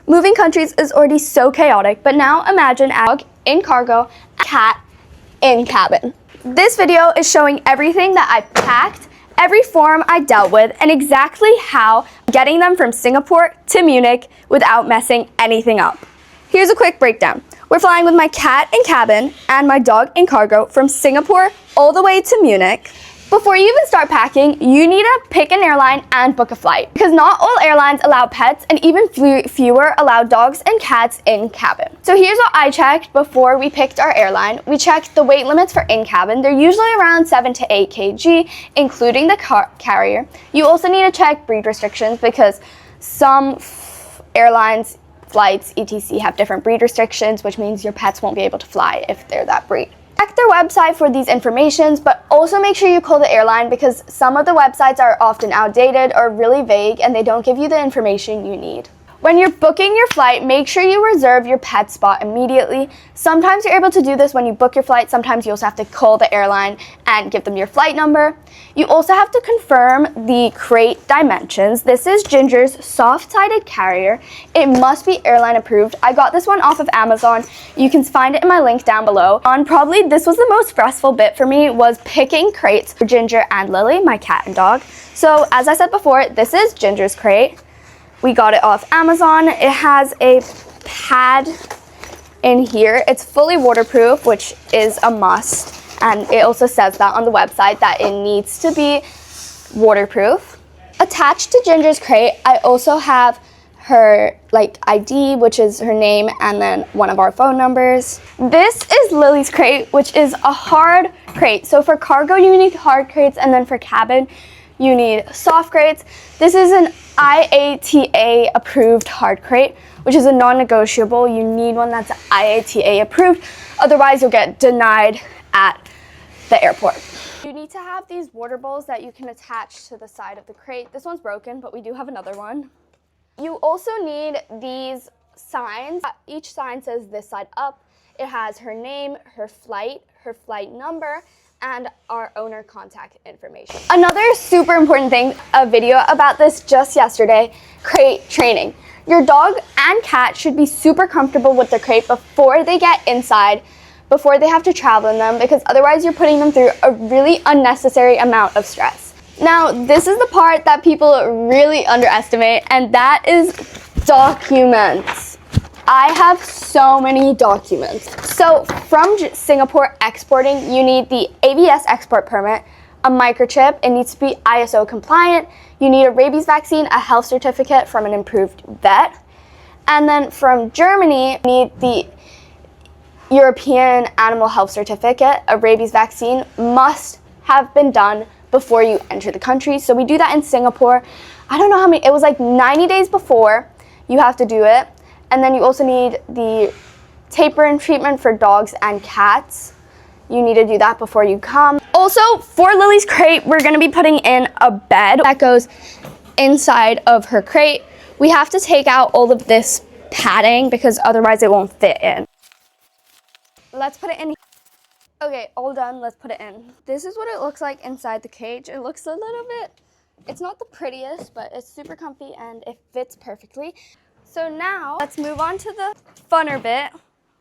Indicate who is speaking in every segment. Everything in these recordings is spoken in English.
Speaker 1: Moving countries is already so chaotic, but now imagine a dog in cargo, a cat in cabin. This video is showing everything that I packed, every form I dealt with, and exactly how getting them from Singapore to Munich without messing anything up. Here's a quick breakdown. We're flying with my cat in cabin and my dog in cargo from Singapore all the way to Munich. Before you even start packing, you need to pick an airline and book a flight, because not all airlines allow pets and even fewer allow dogs and cats in cabin. So here's what I checked before we picked our airline. We checked the weight limits for in cabin. They're usually around 7 to 8 kg, including the carrier. You also need to check breed restrictions, because some airlines, flights, etc. have different breed restrictions, which means your pets won't be able to fly if they're that breed. Check their website for these informations, but also make sure you call the airline, because some of the websites are often outdated or really vague and they don't give you the information you need. When you're booking your flight, make sure you reserve your pet spot immediately. Sometimes you're able to do this when you book your flight. Sometimes you also have to call the airline and give them your flight number. You also have to confirm the crate dimensions. This is Ginger's soft-sided carrier. It must be airline approved. I got this one off of Amazon. You can find it in my link down below. Probably this was the most stressful bit for me, was picking crates for Ginger and Lily, my cat and dog. So as I said before, this is Ginger's crate. We got it off Amazon. It has a pad in here. It's fully waterproof, which is a must. And it also says that on the website that it needs to be waterproof. Attached to Ginger's crate, I also have her ID, which is her name, and then one of our phone numbers. This is Lily's crate, which is a hard crate. So for cargo, you need hard crates, and then for cabin, you need soft crates. This is an IATA approved hard crate, which is a non-negotiable. You need one that's IATA approved, otherwise you'll get denied at the airport. You need to have these water bowls that you can attach to the side of the crate. This one's broken, but we do have another one. You also need these signs. Each sign says this side up. It has her name, her flight number, and our owner contact information. Another super important thing, a video about this just yesterday, crate training. Your dog and cat should be super comfortable with the crate before they get inside, before they have to travel in them, because otherwise you're putting them through a really unnecessary amount of stress. Now, this is the part that people really underestimate, and that is documents. I have so many documents. So from Singapore exporting, you need the AVS export permit, a microchip, it needs to be ISO compliant, you need a rabies vaccine, a health certificate from an approved vet, and then from Germany, you need the European Animal Health Certificate. A rabies vaccine must have been done before you enter the country. So we do that in Singapore. I don't know how many, it was like 90 days before you have to do it. And then you also need the tapeworm treatment for dogs and cats. You need to do that before you come. Also, for Lily's crate, we're gonna be putting in a bed that goes inside of her crate. We have to take out all of this padding because otherwise it won't fit in. Let's put it in. Okay, all done, let's put it in. This is what it looks like inside the cage. It looks a little bit, it's not the prettiest, but it's super comfy and it fits perfectly. So now let's move on to the funner bit,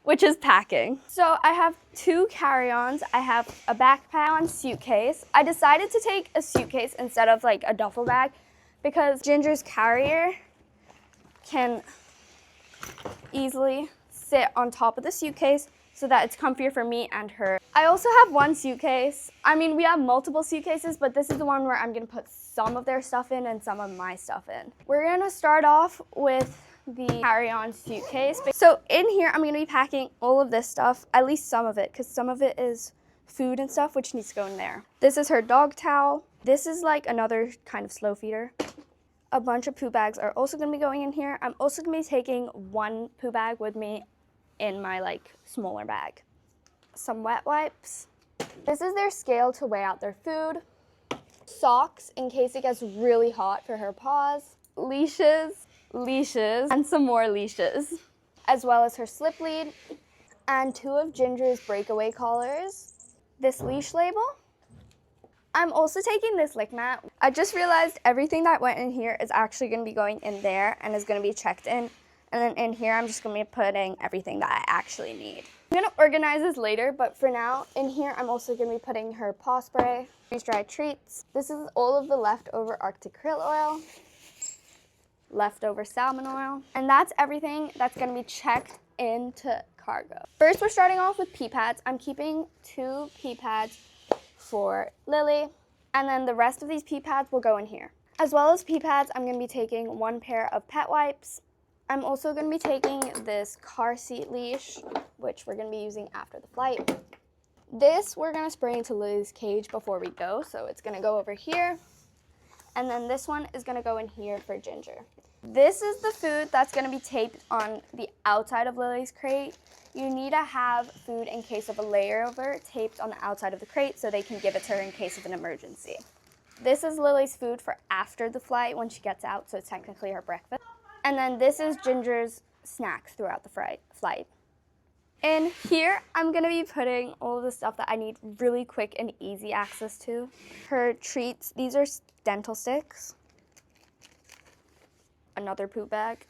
Speaker 1: which is packing. So I have two carry-ons. I have a backpack and suitcase. I decided to take a suitcase instead of like a duffel bag because Ginger's carrier can easily sit on top of the suitcase so that it's comfier for me and her. I also have one suitcase. I mean, we have multiple suitcases, but this is the one where I'm gonna put some of their stuff in and some of my stuff in. We're gonna start off with the carry-on suitcase. So in here, I'm gonna be packing all of this stuff, at least some of it, because some of it is food and stuff, which needs to go in there. This is her dog towel. This is like another kind of slow feeder. A bunch of poo bags are also gonna be going in here. I'm also gonna be taking one poo bag with me in my like smaller bag. Some wet wipes. This is their scale to weigh out their food. Socks in case it gets really hot for her paws. Leashes, and some more leashes, as well as her slip lead and two of Ginger's breakaway collars. This leash label. I'm also taking this lick mat. I just realized everything that went in here is actually going to be going in there and is going to be checked in. And then in here, I'm just gonna be putting everything that I actually need. I'm gonna organize this later, but for now, in here, I'm also gonna be putting her paw spray, freeze-dried treats. This is all of the leftover Arctic krill oil, leftover salmon oil, and that's everything that's gonna be checked into cargo. First, we're starting off with pee pads. I'm keeping 2 pee pads for Lily, and then the rest of these pee pads will go in here. As well as pee pads, I'm gonna be taking 1 pair of pet wipes. I'm also gonna be taking this car seat leash, which we're gonna be using after the flight. This we're gonna spray into Lily's cage before we go, so it's gonna go over here. And then this one is gonna go in here for Ginger. This is the food that's gonna be taped on the outside of Lily's crate. You need to have food in case of a layover taped on the outside of the crate so they can give it to her in case of an emergency. This is Lily's food for after the flight when she gets out, so it's technically her breakfast. And then this is Ginger's snacks throughout the flight. In here, I'm gonna be putting all of the stuff that I need really quick and easy access to. Her treats, these are dental sticks. Another poop bag.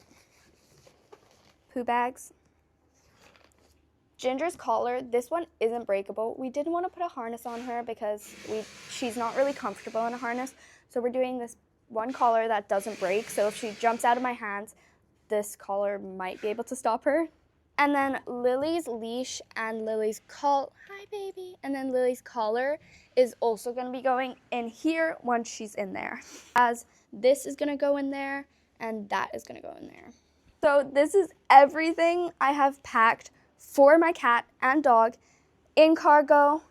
Speaker 1: Poo bags. Ginger's collar, this one isn't breakable. We didn't want to put a harness on her because she's not really comfortable in a harness. So we're doing this one collar that doesn't break. So if she jumps out of my hands, this collar might be able to stop her. And then Lily's leash and Lily's hi baby. And then Lily's collar is also going to be going in here once she's in there. As this is going to go in there and that is going to go in there. So this is everything I have packed for my cat and dog in cargo,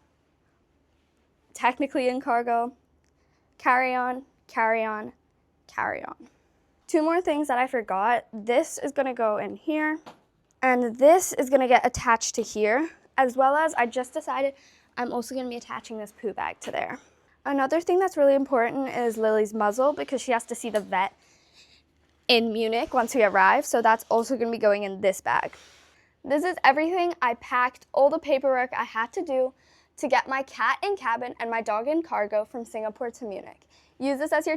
Speaker 1: technically in cargo, carry-on, carry-on, carry-on. 2 more things that I forgot. This is gonna go in here, and this is gonna get attached to here, as well as I just decided I'm also gonna be attaching this poo bag to there. Another thing that's really important is Lily's muzzle because she has to see the vet in Munich once we arrive, so that's also gonna be going in this bag. This is everything I packed, all the paperwork I had to do to get my cat in cabin and my dog in cargo from Singapore to Munich. Use this as your